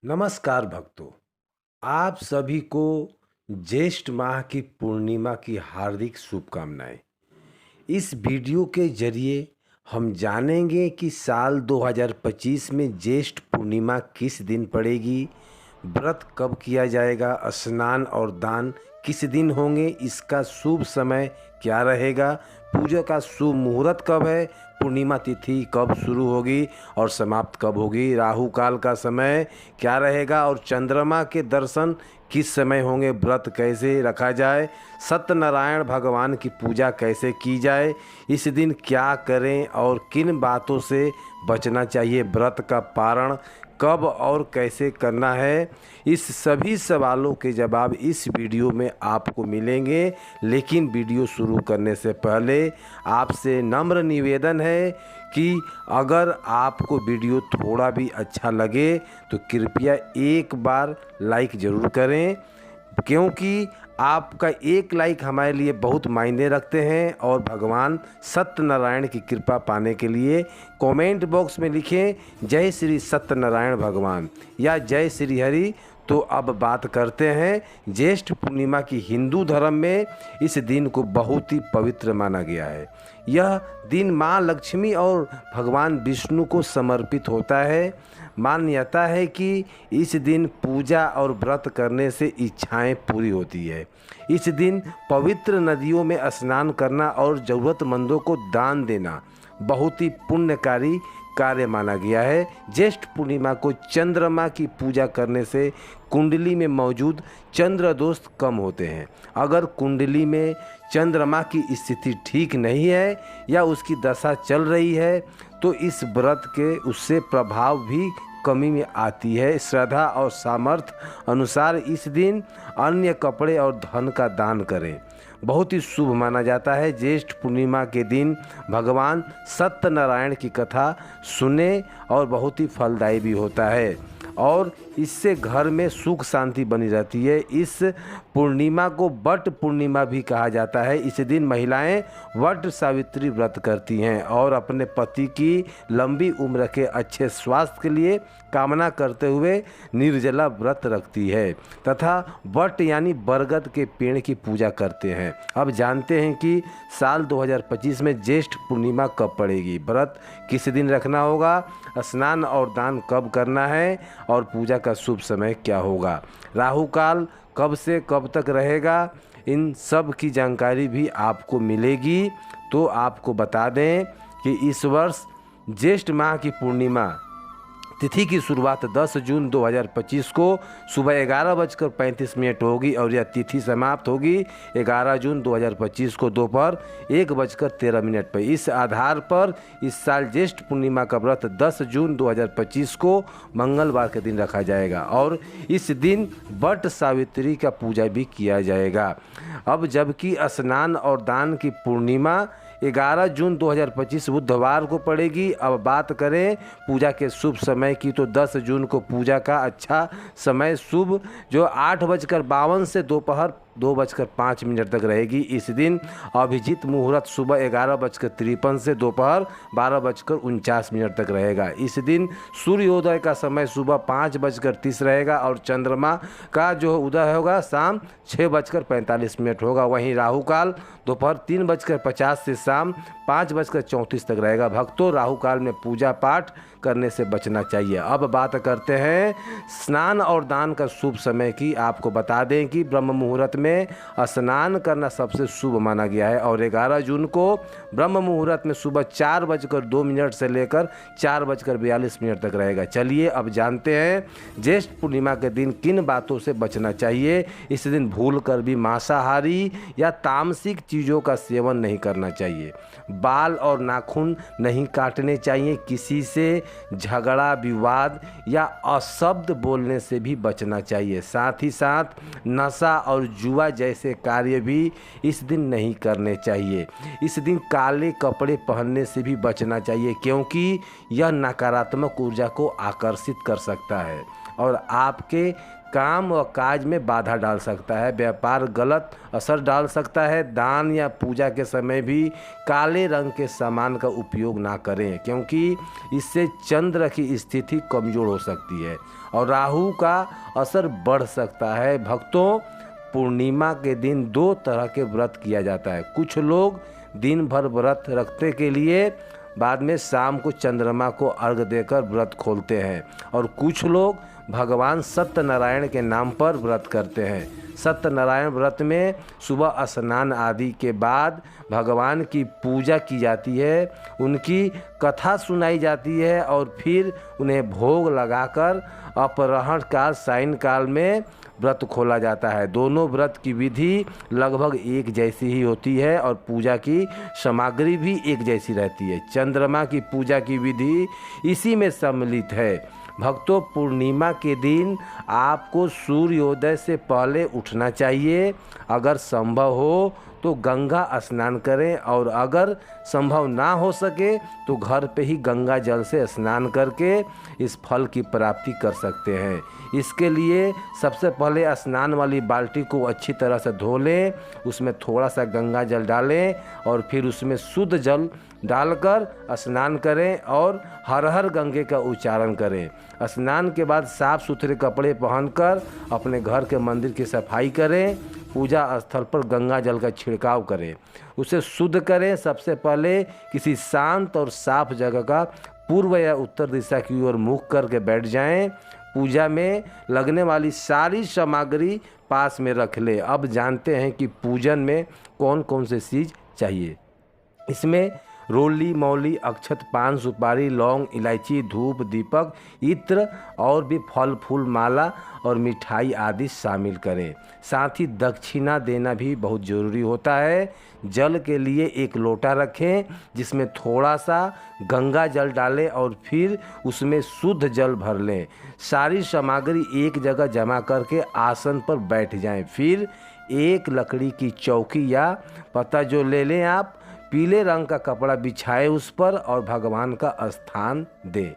नमस्कार भक्तों, आप सभी को ज्येष्ठ माह की पूर्णिमा की हार्दिक शुभकामनाएं। इस वीडियो के जरिए हम जानेंगे कि साल 2025 में ज्येष्ठ पूर्णिमा किस दिन पड़ेगी, व्रत कब किया जाएगा, स्नान और दान किस दिन होंगे, इसका शुभ समय क्या रहेगा, पूजा का शुभ मुहूर्त कब है, पूर्णिमा तिथि कब शुरू होगी और समाप्त कब होगी, राहु काल का समय क्या रहेगा और चंद्रमा के दर्शन किस समय होंगे, व्रत कैसे रखा जाए, सत्यनारायण भगवान की पूजा कैसे की जाए, इस दिन क्या करें और किन बातों से बचना चाहिए, व्रत का पारण कब और कैसे करना है, इस सभी सवालों के जवाब इस वीडियो में आपको मिलेंगे। लेकिन वीडियो शुरू करने से पहले आपसे नम्र निवेदन है कि अगर आपको वीडियो थोड़ा भी अच्छा लगे तो कृपया एक बार लाइक ज़रूर करें, क्योंकि आपका एक लाइक हमारे लिए बहुत मायने रखते हैं। और भगवान सत्यनारायण की कृपा पाने के लिए कमेंट बॉक्स में लिखें जय श्री सत्यनारायण भगवान या जय श्री हरि। तो अब बात करते हैं ज्येष्ठ पूर्णिमा की। हिंदू धर्म में इस दिन को बहुत ही पवित्र माना गया है। यह दिन माँ लक्ष्मी और भगवान विष्णु को समर्पित होता है। मान्यता है कि इस दिन पूजा और व्रत करने से इच्छाएं पूरी होती है। इस दिन पवित्र नदियों में स्नान करना और ज़रूरतमंदों को दान देना बहुत ही पुण्यकारी कार्य माना गया है। ज्येष्ठ पूर्णिमा को चंद्रमा की पूजा करने से कुंडली में मौजूद चंद्र दोष कम होते हैं। अगर कुंडली में चंद्रमा की स्थिति ठीक नहीं है या उसकी दशा चल रही है तो इस व्रत के उससे प्रभाव भी कमी में आती है। श्रद्धा और सामर्थ्य अनुसार इस दिन अन्य कपड़े और धन का दान करें, बहुत ही शुभ माना जाता है। ज्येष्ठ पूर्णिमा के दिन भगवान सत्यनारायण की कथा सुने और बहुत ही फलदायी भी होता है और इससे घर में सुख शांति बनी रहती है। इस पूर्णिमा को वट पूर्णिमा भी कहा जाता है। इस दिन महिलाएं वट सावित्री व्रत करती हैं और अपने पति की लंबी उम्र के अच्छे स्वास्थ्य के लिए कामना करते हुए निर्जला व्रत रखती है तथा वट यानी बरगद के पेड़ की पूजा करते हैं। अब जानते हैं कि साल 2025 में ज्येष्ठ पूर्णिमा कब पड़ेगी, व्रत किस दिन रखना होगा, स्नान और दान कब करना है और पूजा का शुभ समय क्या होगा, राहु काल कब से कब तक रहेगा, इन सब की जानकारी भी आपको मिलेगी। तो आपको बता दें कि इस वर्ष ज्येष्ठ माह की पूर्णिमा तिथि की शुरुआत 10 जून 2025 को सुबह 11:35 होगी और यह तिथि समाप्त होगी 11 जून 2025 को दोपहर 1:13 पर। इस आधार पर इस साल ज्येष्ठ पूर्णिमा का व्रत 10 जून 2025 को मंगलवार के दिन रखा जाएगा और इस दिन वट सावित्री का पूजा भी किया जाएगा। अब जबकि स्नान और दान की पूर्णिमा 11 जून 2025 बुधवार को पड़ेगी। अब बात करें पूजा के शुभ समय की तो 10 जून को पूजा का अच्छा समय शुभ जो 8:52 से दोपहर 2:05 तक रहेगी। इस दिन अभिजीत मुहूर्त सुबह 11:53 से दोपहर 12:49 तक रहेगा। इस दिन सूर्योदय का समय सुबह 5:30 रहेगा और चंद्रमा का जो उदय होगा शाम 6:45 होगा। वहीं राहु काल दोपहर 3:50 से शाम 5:34 तक रहेगा। भक्तों, राहु काल में पूजा पाठ करने से बचना चाहिए। अब बात करते हैं स्नान और दान का शुभ समय की। आपको बता दें कि ब्रह्म मुहूर्त में स्नान करना सबसे शुभ माना गया है और 11 जून को ब्रह्म मुहूर्त में सुबह 4:02 से लेकर 4:42 तक रहेगा। चलिए अब जानते हैं ज्येष्ठ पूर्णिमा के दिन किन बातों से बचना चाहिए। इस दिन भूल कर भी मांसाहारी या तामसिक चीज़ों का सेवन नहीं करना चाहिए। बाल और नाखून नहीं काटने चाहिए। किसी से झगड़ा विवाद या अशब्द बोलने से भी बचना चाहिए। साथ ही साथ नशा और जुआ जैसे कार्य भी इस दिन नहीं करने चाहिए। इस दिन काले कपड़े पहनने से भी बचना चाहिए क्योंकि यह नकारात्मक ऊर्जा को आकर्षित कर सकता है। और आपके काम व काज में बाधा डाल सकता है। व्यापार गलत असर डाल सकता है। दान या पूजा के समय भी काले रंग के सामान का उपयोग ना करें, क्योंकि इससे चंद्र की स्थिति कमज़ोर हो सकती है और राहु का असर बढ़ सकता है। भक्तों, पूर्णिमा के दिन 2 तरह के व्रत किया जाता है। कुछ लोग दिन भर व्रत रखते के लिए बाद में शाम को चंद्रमा को अर्घ देकर व्रत खोलते हैं, और कुछ लोग भगवान सत्यनारायण के नाम पर व्रत करते हैं। सत्यनारायण व्रत में सुबह स्नान आदि के बाद भगवान की पूजा की जाती है, उनकी कथा सुनाई जाती है और फिर उन्हें भोग लगाकर अपराह्न काल सायंकाल में व्रत खोला जाता है। दोनों व्रत की विधि लगभग एक जैसी ही होती है और पूजा की सामग्री भी एक जैसी रहती है। चंद्रमा की पूजा की विधि इसी में सम्मिलित है। भक्तों, पूर्णिमा के दिन आपको सूर्योदय से पहले उठना चाहिए। अगर संभव हो तो गंगा स्नान करें, और अगर संभव ना हो सके तो घर पे ही गंगा जल से स्नान करके इस फल की प्राप्ति कर सकते हैं। इसके लिए सबसे पहले स्नान वाली बाल्टी को अच्छी तरह से धो लें, उसमें थोड़ा सा गंगा जल डालें और फिर उसमें शुद्ध जल डालकर स्नान करें और हर हर गंगे का उच्चारण करें। स्नान के बाद साफ सुथरे कपड़े पहनकर अपने घर के मंदिर की सफाई करें। पूजा स्थल पर गंगा जल का छिड़काव करें, उसे शुद्ध करें। सबसे पहले किसी शांत और साफ जगह का पूर्व या उत्तर दिशा की ओर मुख करके बैठ जाएं। पूजा में लगने वाली सारी सामग्री पास में रख लें। अब जानते हैं कि पूजन में कौन कौन से चीज़ चाहिए। इसमें रोली, मौली, अक्षत, पान, सुपारी, लौंग, इलायची, धूप, दीपक, इत्र और भी फल फूल, माला और मिठाई आदि शामिल करें। साथ ही दक्षिणा देना भी बहुत ज़रूरी होता है। जल के लिए एक लोटा रखें जिसमें थोड़ा सा गंगा जल डालें और फिर उसमें शुद्ध जल भर लें। सारी सामग्री एक जगह जमा करके आसन पर बैठ जाएं। फिर एक लकड़ी की चौकी या पत्ता जो ले लें आप, पीले रंग का कपड़ा बिछाए उस पर और भगवान का स्थान दे।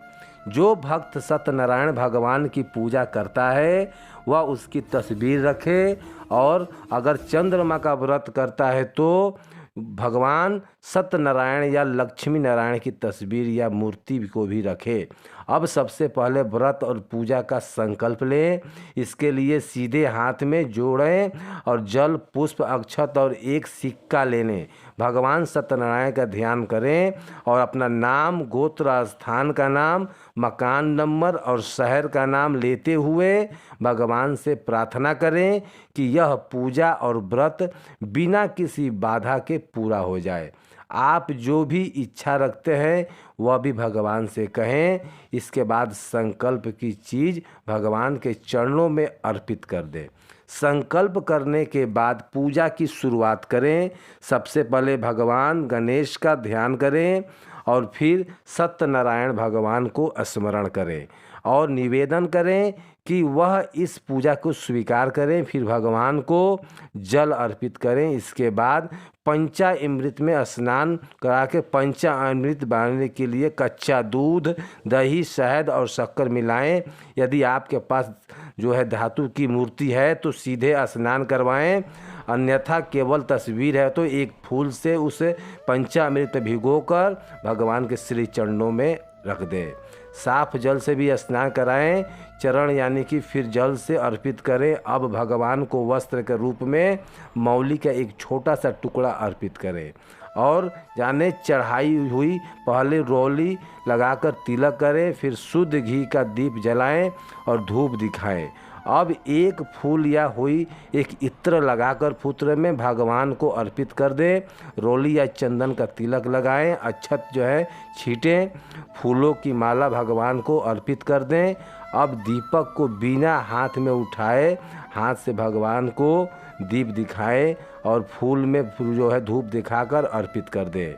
जो भक्त सत्यनारायण भगवान की पूजा करता है वह उसकी तस्वीर रखे, और अगर चंद्रमा का व्रत करता है तो भगवान सत्यनारायण या लक्ष्मी नारायण की तस्वीर या मूर्ति को भी रखे। अब सबसे पहले व्रत और पूजा का संकल्प लें। इसके लिए सीधे हाथ में जोड़ें और जल, पुष्प, अक्षत और एक सिक्का ले लें। भगवान सत्यनारायण का ध्यान करें और अपना नाम, गोत्र, स्थान का नाम, मकान नंबर और शहर का नाम लेते हुए भगवान से प्रार्थना करें कि यह पूजा और व्रत बिना किसी बाधा के पूरा हो जाए। आप जो भी इच्छा रखते हैं वह भी भगवान से कहें। इसके बाद संकल्प की चीज़ भगवान के चरणों में अर्पित कर दें। संकल्प करने के बाद पूजा की शुरुआत करें। सबसे पहले भगवान गणेश का ध्यान करें और फिर सत्यनारायण भगवान को स्मरण करें और निवेदन करें कि वह इस पूजा को स्वीकार करें। फिर भगवान को जल अर्पित करें। इसके बाद पंचामृत में स्नान करा के पंचामृत बनाने के लिए कच्चा दूध, दही, शहद और शक्कर मिलाएं। यदि आपके पास जो है धातु की मूर्ति है तो सीधे स्नान करवाएं, अन्यथा केवल तस्वीर है तो एक फूल से उसे पंचामृत भिगोकर भगवान के श्री चरणों में रख दें। साफ जल से भी स्नान कराएं। चरण यानी कि फिर जल से अर्पित करें। अब भगवान को वस्त्र के रूप में मौली का एक छोटा सा टुकड़ा अर्पित करें और जाने चढ़ाई हुई पहले रोली लगाकर तिलक करें। फिर शुद्ध घी का दीप जलाएं और धूप दिखाएं। अब एक फूल या हुई एक इत्र लगाकर पुत्र में भगवान को अर्पित कर दें। रोली या चंदन का तिलक लगाएं। अक्षत जो है छीटें। फूलों की माला भगवान को अर्पित कर दें। अब दीपक को बिना हाथ में उठाए हाथ से भगवान को दीप दिखाएं और फूल में जो है धूप दिखाकर अर्पित कर दें।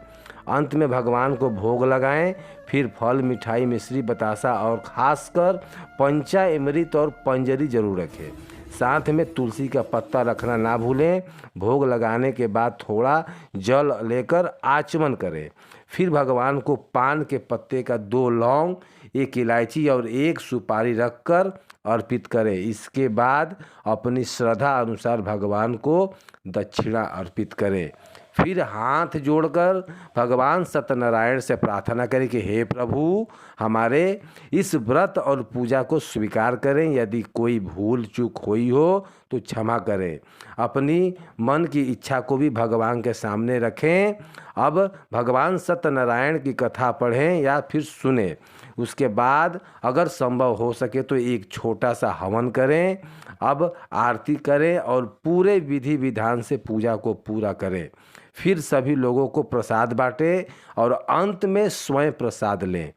अंत में भगवान को भोग लगाएं। फिर फल, मिठाई, मिश्री, बतासा और खासकर पंचामृत और पंजरी जरूर रखें। साथ में तुलसी का पत्ता रखना ना भूलें। भोग लगाने के बाद थोड़ा जल लेकर आचमन करें। फिर भगवान को पान के पत्ते का 2 लौंग, एक इलायची और एक सुपारी रखकर अर्पित करें। इसके बाद अपनी श्रद्धा अनुसार भगवान को दक्षिणा अर्पित करें। फिर हाथ जोड़कर भगवान सत्यनारायण से प्रार्थना करें कि हे प्रभु, हमारे इस व्रत और पूजा को स्वीकार करें। यदि कोई भूल चूक हुई हो तो क्षमा करें। अपनी मन की इच्छा को भी भगवान के सामने रखें। अब भगवान सत्यनारायण की कथा पढ़ें या फिर सुने। उसके बाद अगर संभव हो सके तो एक छोटा सा हवन करें। अब आरती करें और पूरे विधि विधान से पूजा को पूरा करें। फिर सभी लोगों को प्रसाद बांटें और अंत में स्वयं प्रसाद लें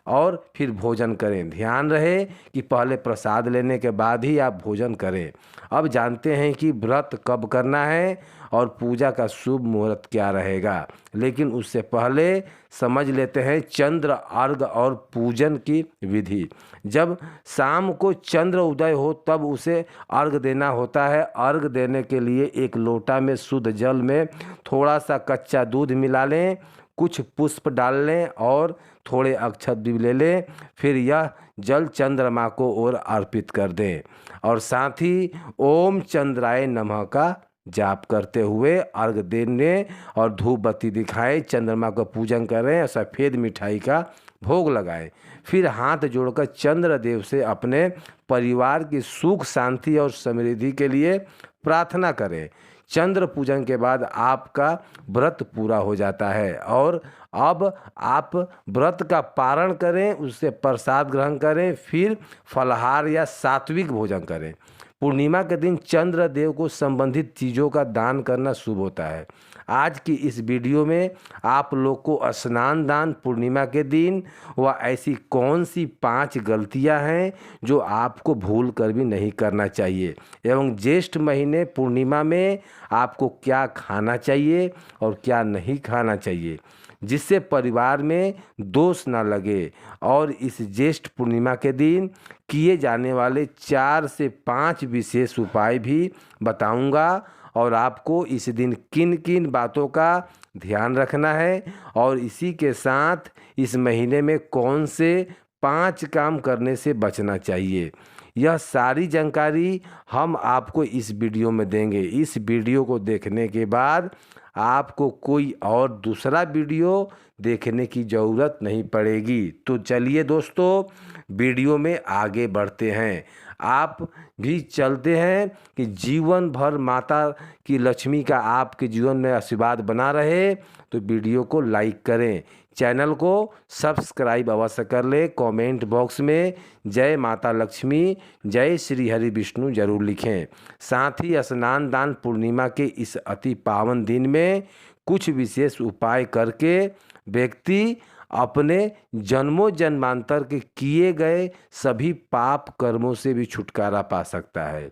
और फिर भोजन करें। ध्यान रहे कि पहले प्रसाद लेने के बाद ही आप भोजन करें। अब जानते हैं कि व्रत कब करना है और पूजा का शुभ मुहूर्त क्या रहेगा, लेकिन उससे पहले समझ लेते हैं चंद्र अर्घ और पूजन की विधि। जब शाम को चंद्र उदय हो तब उसे अर्घ देना होता है। अर्घ देने के लिए एक लोटा में शुद्ध जल में थोड़ा सा कच्चा दूध मिला लें, कुछ पुष्प डाल लें और थोड़े अक्षत भी ले लें। फिर यह जल चंद्रमा को और अर्पित कर दें और साथ ही ओम चंद्राय नमः का जाप करते हुए अर्घ देने और धूप बत्ती दिखाएं। चंद्रमा का पूजन करें और सफ़ेद मिठाई का भोग लगाएं। फिर हाथ जोड़कर चंद्र देव से अपने परिवार की सुख शांति और समृद्धि के लिए प्रार्थना करें। चंद्र पूजन के बाद आपका व्रत पूरा हो जाता है और अब आप व्रत का पारण करें, उससे प्रसाद ग्रहण करें, फिर फलाहार या सात्विक भोजन करें। पूर्णिमा के दिन चंद्र देव को संबंधित चीज़ों का दान करना शुभ होता है। आज की इस वीडियो में आप लोग को स्नान दान पूर्णिमा के दिन व ऐसी कौन सी 5 गलतियां हैं जो आपको भूल कर भी नहीं करना चाहिए, एवं ज्येष्ठ महीने पूर्णिमा में आपको क्या खाना चाहिए और क्या नहीं खाना चाहिए जिससे परिवार में दोष ना लगे। और इस ज्येष्ठ पूर्णिमा के दिन किए जाने वाले 4 से 5 विशेष उपाय भी बताऊंगा और आपको इस दिन किन किन बातों का ध्यान रखना है और इसी के साथ इस महीने में कौन से 5 काम करने से बचना चाहिए। यह सारी जानकारी हम आपको इस वीडियो में देंगे। इस वीडियो को देखने के बाद आपको कोई और दूसरा वीडियो देखने की ज़रूरत नहीं पड़ेगी। तो चलिए दोस्तों, वीडियो में आगे बढ़ते हैं। आप भी चलते हैं कि जीवन भर माता की लक्ष्मी का आपके जीवन में आशीर्वाद बना रहे। तो वीडियो को लाइक करें, चैनल को सब्सक्राइब अवश्य कर ले। कमेंट बॉक्स में जय माता लक्ष्मी, जय श्री हरि विष्णु जरूर लिखें। साथ ही स्नान दान पूर्णिमा के इस अति पावन दिन में कुछ विशेष उपाय करके व्यक्ति अपने जन्मों जन्मांतर के किए गए सभी पाप कर्मों से भी छुटकारा पा सकता है।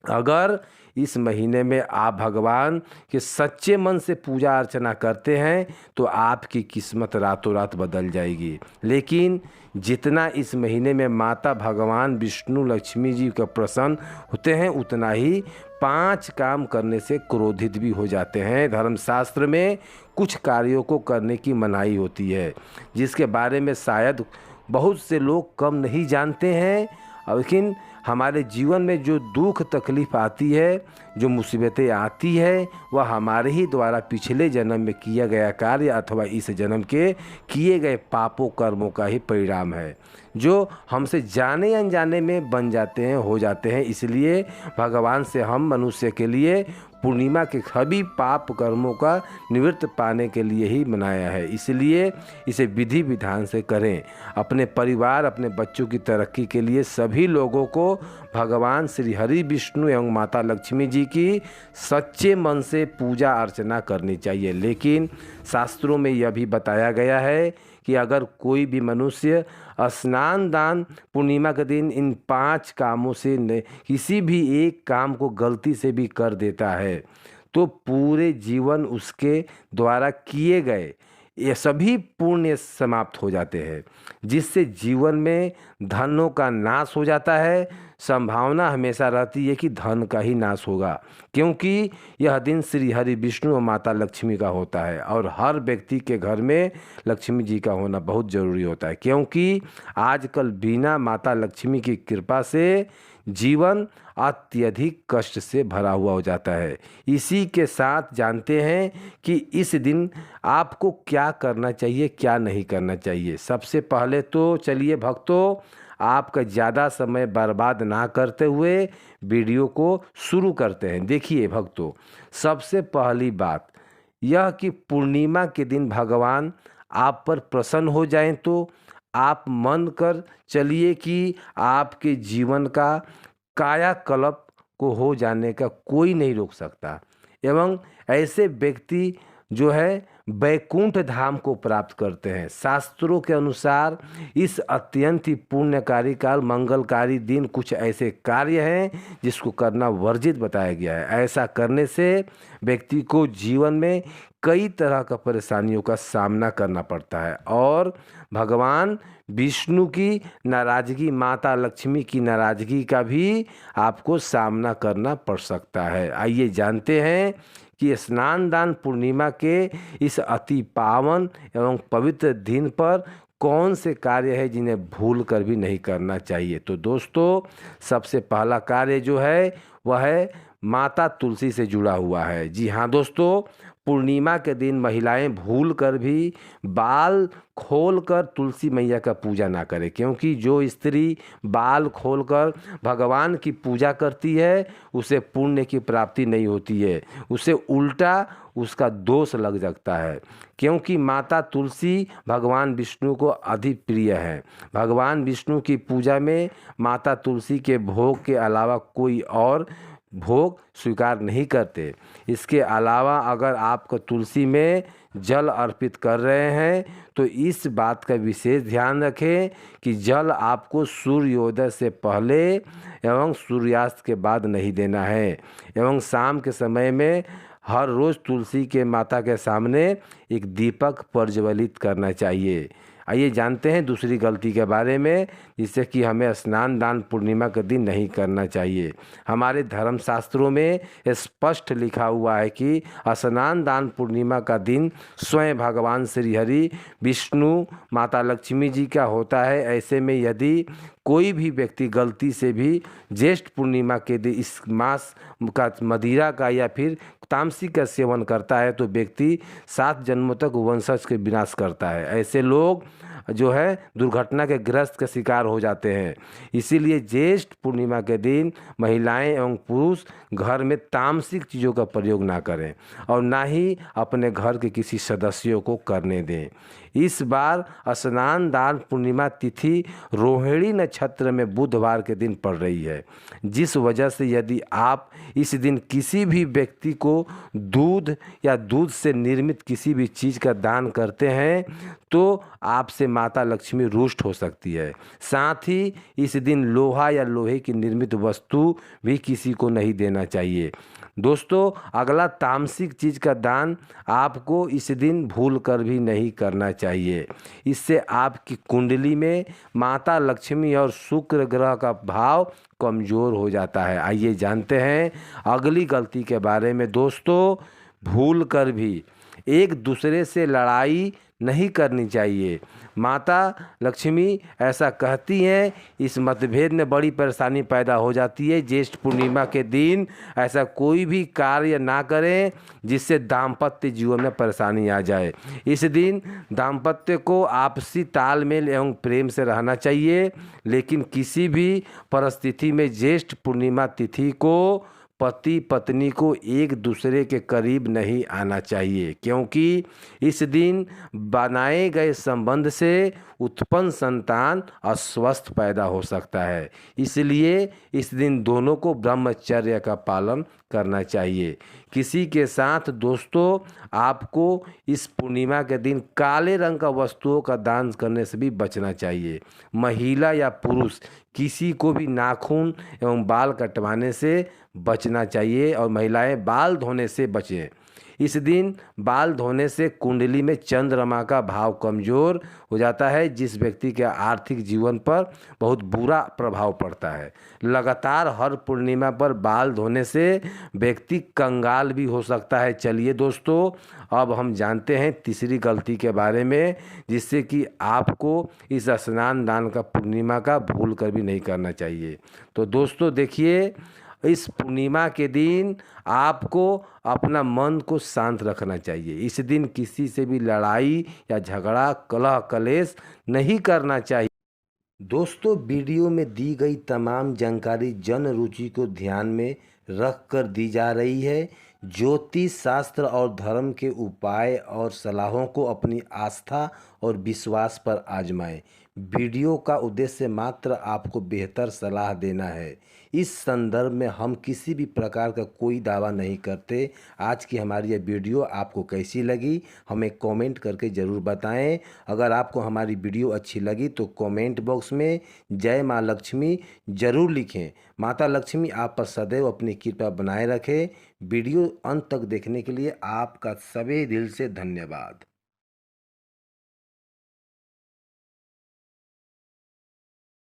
अगर इस महीने में आप भगवान के सच्चे मन से पूजा अर्चना करते हैं तो आपकी किस्मत रातों रात बदल जाएगी। लेकिन जितना इस महीने में माता भगवान विष्णु लक्ष्मी जी का प्रसन्न होते हैं उतना ही 5 काम करने से क्रोधित भी हो जाते हैं। धर्मशास्त्र में कुछ कार्यों को करने की मनाही होती है जिसके बारे में शायद बहुत से लोग कम नहीं जानते हैं। लेकिन हमारे जीवन में जो दुख तकलीफ़ आती है, जो मुसीबतें आती है, वह हमारे ही द्वारा पिछले जन्म में किया गया कार्य अथवा इस जन्म के किए गए पापों कर्मों का ही परिणाम है जो हमसे जाने अनजाने में बन जाते हैं, हो जाते हैं। इसलिए भगवान से हम मनुष्य के लिए पूर्णिमा के सभी पाप कर्मों का निवृत्त पाने के लिए ही मनाया है। इसलिए इसे विधि विधान से करें। अपने परिवार, अपने बच्चों की तरक्की के लिए सभी लोगों को भगवान श्री हरि विष्णु एवं माता लक्ष्मी जी की सच्चे मन से पूजा अर्चना करनी चाहिए। लेकिन शास्त्रों में यह भी बताया गया है कि अगर कोई भी मनुष्य स्नान दान पूर्णिमा के दिन इन 5 कामों से किसी भी एक काम को गलती से भी कर देता है तो पूरे जीवन उसके द्वारा किए गए ये सभी पुण्य समाप्त हो जाते हैं, जिससे जीवन में धनों का नाश हो जाता है, संभावना हमेशा रहती है कि धन का ही नाश होगा, क्योंकि यह दिन श्री हरि विष्णु और माता लक्ष्मी का होता है और हर व्यक्ति के घर में लक्ष्मी जी का होना बहुत ज़रूरी होता है, क्योंकि आजकल बिना माता लक्ष्मी की कृपा से जीवन अत्यधिक कष्ट से भरा हुआ हो जाता है। इसी के साथ जानते हैं कि इस दिन आपको क्या करना चाहिए, क्या नहीं करना चाहिए। सबसे पहले तो चलिए भक्तों, आपका ज़्यादा समय बर्बाद ना करते हुए वीडियो को शुरू करते हैं। देखिए भक्तों, सबसे पहली बात यह कि पूर्णिमा के दिन भगवान आप पर प्रसन्न हो जाएं तो आप मन कर चलिए कि आपके जीवन का कायाकल्प को हो जाने का कोई नहीं रोक सकता, एवं ऐसे व्यक्ति जो है वैकुंठ धाम को प्राप्त करते हैं। शास्त्रों के अनुसार इस अत्यंत ही पुण्यकारी काल मंगलकारी दिन कुछ ऐसे कार्य हैं जिसको करना वर्जित बताया गया है। ऐसा करने से व्यक्ति को जीवन में कई तरह का परेशानियों का सामना करना पड़ता है और भगवान विष्णु की नाराज़गी, माता लक्ष्मी की नाराज़गी का भी आपको सामना करना पड़ सकता है। आइए जानते हैं कि स्नान दान पूर्णिमा के इस अति पावन एवं पवित्र दिन पर कौन से कार्य है जिन्हें भूल कर भी नहीं करना चाहिए। तो दोस्तों, सबसे पहला कार्य जो है वह है माता तुलसी से जुड़ा हुआ है। जी हाँ दोस्तों, पूर्णिमा के दिन महिलाएं भूल कर भी बाल खोलकर तुलसी मैया का पूजा ना करें, क्योंकि जो स्त्री बाल खोलकर भगवान की पूजा करती है उसे पुण्य की प्राप्ति नहीं होती है, उसे उल्टा उसका दोष लग जाता है, क्योंकि माता तुलसी भगवान विष्णु को अधिक प्रिय है। भगवान विष्णु की पूजा में माता तुलसी के भोग के अलावा कोई और भोग स्वीकार नहीं करते। इसके अलावा अगर आप तुलसी में जल अर्पित कर रहे हैं तो इस बात का विशेष ध्यान रखें कि जल आपको सूर्योदय से पहले एवं सूर्यास्त के बाद नहीं देना है, एवं शाम के समय में हर रोज़ तुलसी के माता के सामने एक दीपक प्रज्वलित करना चाहिए। आइए जानते हैं दूसरी गलती के बारे में, जिससे कि हमें स्नान दान पूर्णिमा के दिन नहीं करना चाहिए। हमारे धर्मशास्त्रों में स्पष्ट लिखा हुआ है कि स्नान दान पूर्णिमा का दिन स्वयं भगवान श्री हरि विष्णु माता लक्ष्मी जी का होता है। ऐसे में यदि कोई भी व्यक्ति गलती से भी ज्येष्ठ पूर्णिमा के दिन इस मास का मदिरा का या फिर तामसिक का सेवन करता है तो व्यक्ति 7 जन्मों तक वंशज के विनाश करता है। ऐसे लोग जो है दुर्घटना के ग्रस्त का शिकार हो जाते हैं। इसीलिए ज्येष्ठ पूर्णिमा के दिन महिलाएं एवं पुरुष घर में तामसिक चीज़ों का प्रयोग ना करें और ना ही अपने घर के किसी सदस्यों को करने दें। इस बार स्नान दान पूर्णिमा तिथि रोहिणी नक्षत्र में बुधवार के दिन पड़ रही है, जिस वजह से यदि आप इस दिन किसी भी व्यक्ति को दूध या दूध से निर्मित किसी भी चीज़ का दान करते हैं तो आपसे माता लक्ष्मी रुष्ट हो सकती है। साथ ही इस दिन लोहा या लोहे की निर्मित वस्तु भी किसी को नहीं देना चाहिए। दोस्तों, अगला तामसिक चीज़ का दान आपको इस दिन भूल कर भी नहीं करना चाहिए। इससे आपकी कुंडली में माता लक्ष्मी और शुक्र ग्रह का भाव कमज़ोर हो जाता है। आइए जानते हैं अगली गलती के बारे में। दोस्तों, भूल कर भी एक दूसरे से लड़ाई नहीं करनी चाहिए। माता लक्ष्मी ऐसा कहती हैं, इस मतभेद में बड़ी परेशानी पैदा हो जाती है। ज्येष्ठ पूर्णिमा के दिन ऐसा कोई भी कार्य ना करें जिससे दाम्पत्य जीवन में परेशानी आ जाए। इस दिन दाम्पत्य को आपसी तालमेल एवं प्रेम से रहना चाहिए, लेकिन किसी भी परिस्थिति में ज्येष्ठ पूर्णिमा तिथि को पति पत्नी को एक दूसरे के करीब नहीं आना चाहिए, क्योंकि इस दिन बनाए गए संबंध से उत्पन्न संतान अस्वस्थ पैदा हो सकता है। इसलिए इस दिन दोनों को ब्रह्मचर्य का पालन करना चाहिए। किसी के साथ दोस्तों आपको इस पूर्णिमा के दिन काले रंग का वस्तुओं का दान करने से भी बचना चाहिए। महिला या पुरुष किसी को भी नाखून एवं बाल कटवाने से बचना चाहिए और महिलाएं बाल धोने से बचें। इस दिन बाल धोने से कुंडली में चंद्रमा का भाव कमजोर हो जाता है, जिस व्यक्ति के आर्थिक जीवन पर बहुत बुरा प्रभाव पड़ता है। लगातार हर पूर्णिमा पर बाल धोने से व्यक्ति कंगाल भी हो सकता है। चलिए दोस्तों, अब हम जानते हैं तीसरी गलती के बारे में, जिससे कि आपको इस स्नान दान का पूर्णिमा का भूल कर भी नहीं करना चाहिए। तो दोस्तों देखिए, इस पूर्णिमा के दिन आपको अपना मन को शांत रखना चाहिए। इस दिन किसी से भी लड़ाई या झगड़ा, कलह कलेश नहीं करना चाहिए। दोस्तों, वीडियो में दी गई तमाम जानकारी जन रुचि को ध्यान में रख कर दी जा रही है। ज्योतिष शास्त्र और धर्म के उपाय और सलाहों को अपनी आस्था और विश्वास पर आजमाएं। वीडियो का उद्देश्य मात्र आपको बेहतर सलाह देना है। इस संदर्भ में हम किसी भी प्रकार का कोई दावा नहीं करते। आज की हमारी यह वीडियो आपको कैसी लगी, हमें कमेंट करके ज़रूर बताएं। अगर आपको हमारी वीडियो अच्छी लगी तो कमेंट बॉक्स में जय माँ लक्ष्मी ज़रूर लिखें। माता लक्ष्मी आप पर सदैव अपनी कृपा बनाए रखें। वीडियो अंत तक देखने के लिए आपका सभी दिल से धन्यवाद।